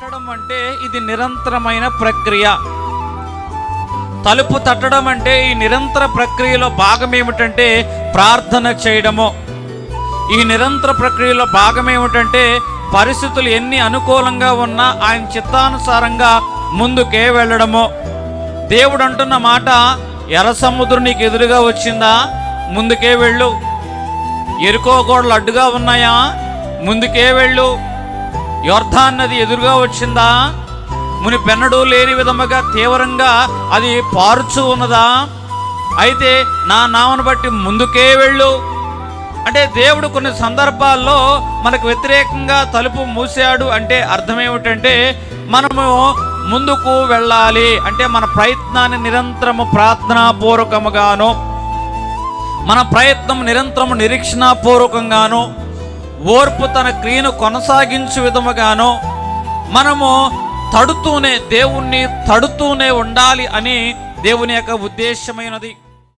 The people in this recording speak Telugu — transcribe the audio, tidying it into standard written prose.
తట్టడం అంటే ఇది నిరంతరమైన ప్రక్రియ. తలుపు తట్టడం అంటే ఈ నిరంతర ప్రక్రియలో భాగం ఏమిటంటే ప్రార్థన చేయడము. ఈ నిరంతర ప్రక్రియలో భాగం ఏమిటంటే పరిస్థితులు ఎన్ని అనుకూలంగా ఉన్నా ఆయన చిత్తానుసారంగా ముందుకే వెళ్ళడము. దేవుడు అంటున్న మాట, ఎర్ర సముద్రం నీకు ఎదురుగా వచ్చిందా, ముందుకే వెళ్ళు. ఎరుకో గోడలు అడ్డుగా ఉన్నాయా, ముందుకే వెళ్ళు. యొర్దాన్ నది ఎదురుగా వచ్చిందా, మునిపెన్నడూ లేని విధముగా తీవ్రంగా అది పారుచు ఉన్నదా, అయితే నా నామను బట్టి ముందుకే వెళ్ళు. అంటే దేవుడు కొన్ని సందర్భాల్లో మనకు వ్యతిరేకంగా తలుపు మూసాడు అంటే అర్థం ఏమిటంటే మనము ముందుకు వెళ్ళాలి. అంటే మన ప్రయత్నాన్ని నిరంతరము ప్రార్థనాపూర్వకముగాను, మన ప్రయత్నం నిరంతరము నిరీక్షణాపూర్వకంగాను, ఓర్పు తన క్రియను కొనసాగించు విధముగాను మనము దేవుణ్ణి తడుతూనే ఉండాలి అని దేవుని యొక్క ఉద్దేశమైనది.